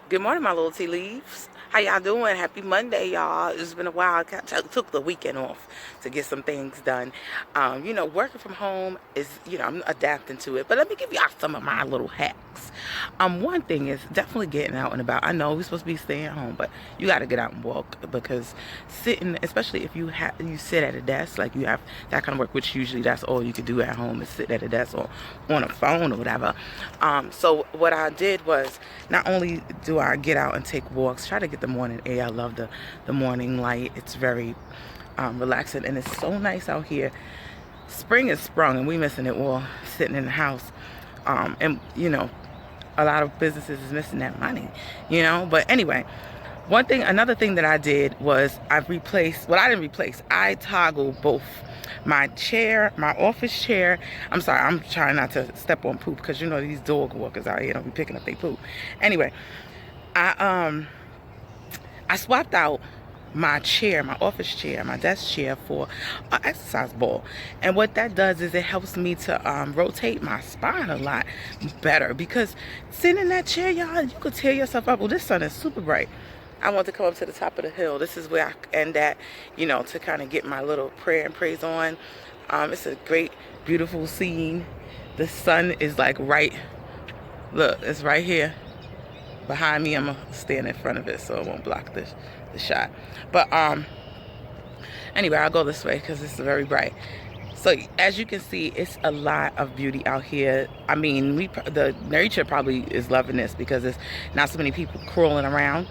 Good morning, my little tea leaves. How y'all doing? Happy Monday, y'all. It's been a while. I took the weekend off to get some things done. Working from home is, I'm adapting to it. But let me give y'all some of my little hacks. One thing is definitely getting out and about. I know we're supposed to be staying home, but you got to get out and walk because sitting, especially if you sit at a desk, like you have that kind of work, which usually that's all you could do at home is sit at a desk or on a phone or whatever. So what I did was not only do I get out and take walks, try to get the morning air. I love the morning light. It's very relaxing, and it's so nice out here. Spring is sprung, and we missing it all sitting in the house. A lot of businesses is missing that money, But anyway, another thing that I did was I didn't replace. I toggled both my chair, my office chair. I'm sorry, I'm trying not to step on poop because these dog walkers out here don't be picking up their poop. Anyway, I swapped out my chair, my office chair, my desk chair for an exercise ball. And what that does is it helps me to rotate my spine a lot better because sitting in that chair, y'all, you could tear yourself up. Well, this sun is super bright. I want to come up to the top of the hill. This is where I end at, to kind of get my little prayer and praise on. It's a great, beautiful scene. The sun is like look, it's right here behind me. I'm gonna stand in front of it so it won't block the shot. But anyway, I'll go this way because it's very bright. So as you can see, it's a lot of beauty out here. I mean, the nature probably is loving this because there's not so many people crawling around.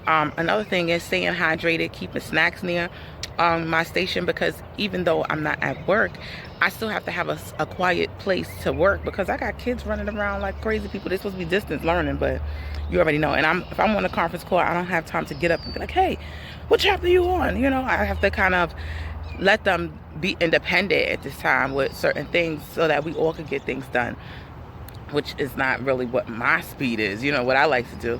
Another thing is staying hydrated, keeping snacks near my station, because even though I'm not at work, I still have to have a quiet place to work because I got kids running around like crazy people. They're supposed to be distance learning, but you already know. And if I'm on a conference call, I don't have time to get up and be like, hey, what chapter are you on? I have to kind of let them be independent at this time with certain things so that we all can get things done, which is not really what my speed is, what I like to do.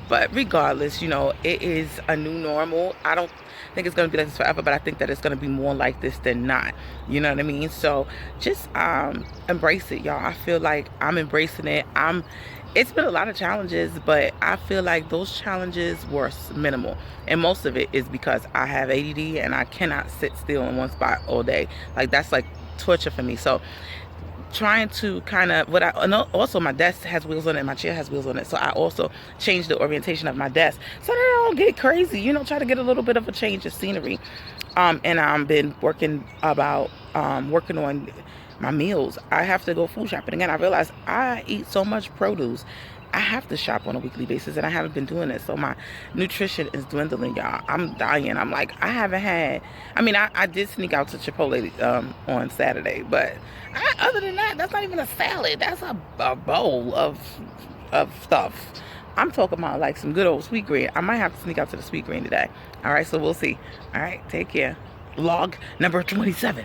But regardless, it is a new normal. I don't think it's going to be like this forever, but I think that it's going to be more like this than not. You know what I mean? So just embrace it, y'all. I feel like I'm embracing it. It's been a lot of challenges, but I feel like those challenges were minimal. And most of it is because I have ADD and I cannot sit still in one spot all day. Like, that's like torture for me. So trying to kind of also my desk has wheels on it, my chair has wheels on it, so I also changed the orientation of my desk so that I don't get crazy, try to get a little bit of a change of scenery. And I've been working on my meals. I have to go food shopping again. I realize I eat so much produce. I have to shop on a weekly basis, and I haven't been doing it. So my nutrition is dwindling, y'all. I'm dying. I'm like, I did sneak out to Chipotle on Saturday, but other than that, that's not even a salad. That's a bowl of stuff. I'm talking about like some good old sweet green. I might have to sneak out to the sweet green today. All right, so we'll see. All right, take care. Log number 27.